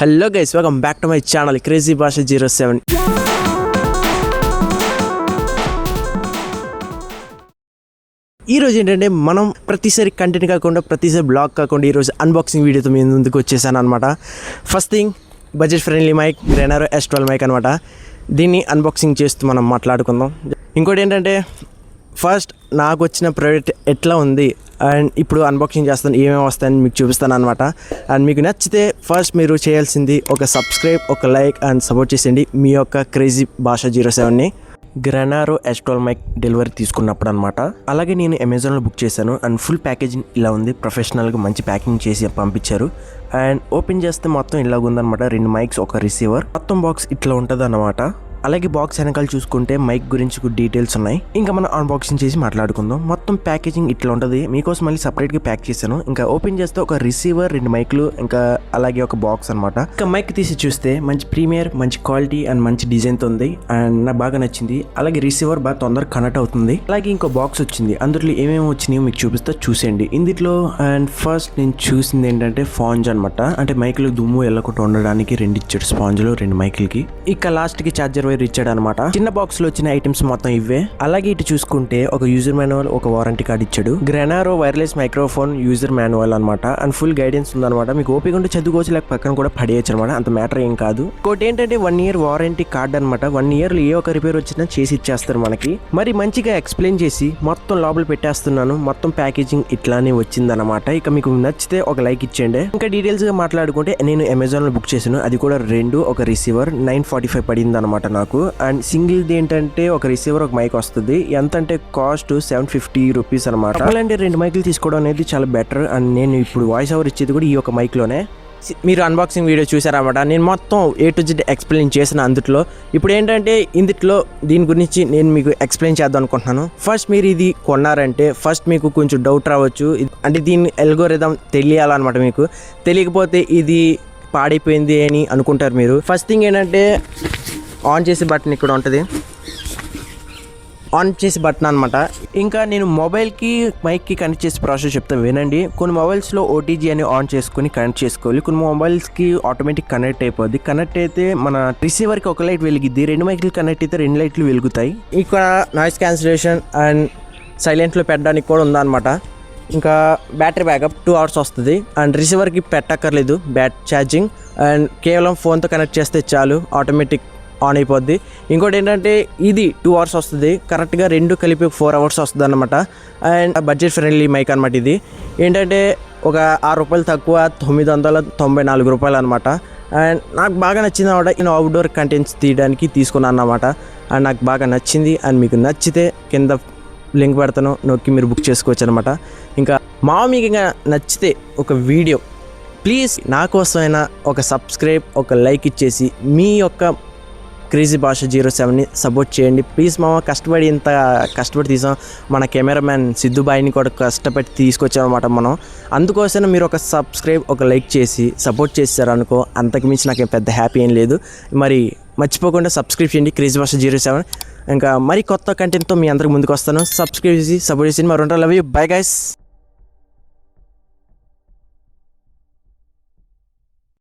Hello guys, welcome back to my channel crazy భాష 07. ఈరోజు ఏంటంటే మనం ప్రతిసారి కంటెంట్ కాకుండా ప్రతిసారి బ్లాగ్ కాకుండా ఈరోజు అన్బాక్సింగ్ వీడియోతో మీ ముందుకు వచ్చేసాను అనమాట. First thing budget friendly mic గ్రెనారో S12 మైక్ అనమాట. దీన్ని అన్బాక్సింగ్ చేస్తూ మనం మాట్లాడుకుందాం. ఇంకోటి ఏంటంటే ఫస్ట్ నాకు వచ్చిన ప్రోడక్ట్ ఎట్లా ఉంది అండ్ ఇప్పుడు అన్బాక్సింగ్ చేస్తాను, ఏమేమి వస్తాయని మీకు చూపిస్తాను అనమాట. అండ్ మీకు నచ్చితే ఫస్ట్ మీరు చేయాల్సింది ఒక సబ్స్క్రైబ్, ఒక లైక్ అండ్ సపోర్ట్ చేసేయండి మీ యొక్క క్రేజీ భాష 07ని. గ్రెనారో S12 మైక్ డెలివరీ తీసుకున్నప్పుడు అనమాట. అలాగే నేను అమెజాన్లో బుక్ చేశాను అండ్ ఫుల్ ప్యాకేజింగ్ ఇలా ఉంది. ప్రొఫెషనల్గా మంచి ప్యాకింగ్ చేసి పంపించారు. అండ్ ఓపెన్ చేస్తే మొత్తం ఇలా ఉందన్నమాట. 2 మైక్స్, ఒక రిసీవర్, మొత్తం బాక్స్ ఇట్లా ఉంటుంది అన్నమాట. అలాగే బాక్స్ వెనకాల చూసుకుంటే మైక్ గురించి డీటెయిల్స్ ఉన్నాయి. ఇంకా మనం అన్బాక్సింగ్ చేసి మాట్లాడుకుందాం. మొత్తం ప్యాకేజింగ్ ఇట్లా ఉంటుంది. మీకోసం మళ్ళీ సపరేట్గా ప్యాక్ చేశాను. ఇంకా ఓపెన్ చేస్తే ఒక రిసీవర్, 2 మైక్లు, ఇంకా అలాగే ఒక బాక్స్ అనమాట. ఇంకా మైక్ తీసి చూస్తే మంచి ప్రీమియర్, మంచి క్వాలిటీ అండ్ మంచి డిజైన్తో ఉంది అండ్ నాకు బాగా నచ్చింది. అలాగే రిసీవర్ బాగా తొందరగా కనెక్ట్ అవుతుంది. అలాగే ఇంకో బాక్స్ వచ్చింది. అందులో ఏమేమి వచ్చినాయో మీకు చూపిస్తా, చూసేయండి ఇందులో. అండ్ ఫస్ట్ నేను చూసింది ఏంటంటే స్పాంజ్ అనమాట. అంటే మైక్లు దుమ్ము వెళ్ళకుండా ఉండడానికి 2 ఇచ్చాడు స్పాంజ్లు 2 మైక్లకి. ఇక లాస్ట్కి ఛార్జర్ వైర్ ఇచ్చాడు అనమాట. చిన్న బాక్స్ లో వచ్చిన ఐటమ్స్ మొత్తం ఇవే. అలాగే ఇటు చూసుకుంటే ఒక యూజర్ మాన్యువల్, ఒక వారంటీ కార్డ్ ఇచ్చాడు. గ్రెనారో వైర్లెస్ మైక్రోఫోన్ యూజర్ మాన్యువల్ అనమాట. అండ్ ఫుల్ గైడెన్స్ ఉందన్నమాట. మీకు ఓపిక ఉంటే చదువుకోవచ్చు, లేక పక్కన కూడా పడేయచ్చు అనమాట. అంత మ్యాటర్ ఏం కాదు. ఇంకోటి ఏంటంటే 1 year వారంటీ కార్డ్ అనమాట. 1 year ఏ ఒక రిపేర్ వచ్చినా చేసి ఇచ్చేస్తారు మనకి. మరి మంచిగా ఎక్స్ప్లెయిన్ చేసి మొత్తం లోపల పెట్టేస్తున్నాను. మొత్తం ప్యాకేజింగ్ ఇట్లానే వచ్చిందనమాట. ఇక మీకు నచ్చితే ఒక లైక్ ఇచ్చేయండి. ఇంకా డీటెయిల్స్ గా మాట్లాడుకుంటే నేను అమెజాన్ లో బుక్ చేశాను. అది కూడా 2, ఒక రిసీవర్ 945 పడింది అనమాట నాకు. అండ్ సింగిల్ది ఏంటంటే ఒక రిసీవర్, ఒక మైక్ వస్తుంది. ఎంత అంటే కాస్ట్ 750 రూపీస్ అనమాట. అలాంటి 2 మైకులు తీసుకోవడం అనేది చాలా బెటర్. అండ్ నేను ఇప్పుడు వాయిస్ ఓవర్ ఇచ్చేది కూడా ఈ ఒక మైక్ లోనే. మీరు అన్బాక్సింగ్ వీడియో చూసారన్నమాట. నేను మొత్తం A to Z ఎక్స్ప్లెయిన్ చేసిన అందుట్లో. ఇప్పుడు ఏంటంటే ఇందులో దీని గురించి నేను మీకు ఎక్స్ప్లెయిన్ చేద్దాం అనుకుంటున్నాను. ఫస్ట్ మీరు ఇది కొన్నారంటే ఫస్ట్ మీకు కొంచెం డౌట్ రావచ్చు. అంటే దీని అల్గోరిథం తెలియాలన్నమాట. మీకు తెలియకపోతే ఇది పాడైపోయింది అని అనుకుంటారు మీరు. ఫస్ట్ థింగ్ ఏంటంటే ఆన్ చేసే బటన్ ఇక్కడ ఉంటుంది. ఆన్ చేసే బటన్ అనమాట. ఇంకా నేను మొబైల్కి మైక్కి కనెక్ట్ చేసే ప్రాసెస్ చెప్తాను, వినండి. కొన్ని మొబైల్స్లో OTG అని ఆన్ చేసుకుని కనెక్ట్ చేసుకోవాలి. కొన్ని మొబైల్స్కి ఆటోమేటిక్ కనెక్ట్ అయిపోద్ది. కనెక్ట్ అయితే మన రిసీవర్కి ఒక లైట్ వెలిగిద్ది. 2 మైక్లు కనెక్ట్ అయితే 2 లైట్లు వెలుగుతాయి. ఇక్కడ నాయిస్ క్యాన్సిలేషన్ అండ్ సైలెంట్లో పెట్టడానికి కూడా ఉందన్నమాట. ఇంకా బ్యాటరీ బ్యాకప్ 2 hours వస్తుంది. అండ్ రిసీవర్కి పెట్టక్కర్లేదు ఛార్జింగ్. అండ్ కేవలం ఫోన్తో కనెక్ట్ చేస్తే చాలు, ఆటోమేటిక్ ఆన్ అయిపోద్ది. ఇంకోటి ఏంటంటే ఇది 2 hours వస్తుంది. కరెక్ట్గా 2 కలిపి 4 hours వస్తుంది అనమాట. అండ్ బడ్జెట్ ఫ్రెండ్లీ మైక్ అనమాట. ఇది ఏంటంటే ఒక ₹6 తక్కువ, 994 రూపాయలు అనమాట. అండ్ నాకు బాగా నచ్చింది అనమాట. నేను అవుట్డోర్ కంటెంట్స్ తీయడానికి తీసుకున్నాను అన్నమాట. అండ్ నాకు బాగా నచ్చింది. అండ్ మీకు నచ్చితే కింద లింక్ పెడతాను, నొక్కి మీరు బుక్ చేసుకోవచ్చు అనమాట. ఇంకా మీకు ఇంకా నచ్చితే ఒక వీడియో ప్లీజ్ నా కోసమైనా ఒక సబ్స్క్రైబ్, ఒక లైక్ ఇచ్చేసి మీ యొక్క క్రేజీ భాష 07ని సపోర్ట్ చేయండి ప్లీజ్. కష్టపడి ఇంత కష్టపడి తీసాం. మన కెమెరామ్యాన్ సిద్ధుబాయిని కూడా కష్టపడి తీసుకొచ్చామన్నమాట మనం. అందుకోసం మీరు ఒక సబ్స్క్రైబ్, ఒక లైక్ చేసి సపోర్ట్ చేశారనుకో, అంతకుమించి నాకు పెద్ద హ్యాపీ ఏం లేదు. మరి మర్చిపోకుండా సబ్స్క్రైబ్ చేయండి క్రేజీ భాష 07. ఇంకా మరి కొత్త కంటెంట్తో మీ అందరికి ముందుకు వస్తాను. సబ్స్క్రైబ్ చేసి సపోర్ట్ చేసి మరి ఉంటాను. Love you, bye guys.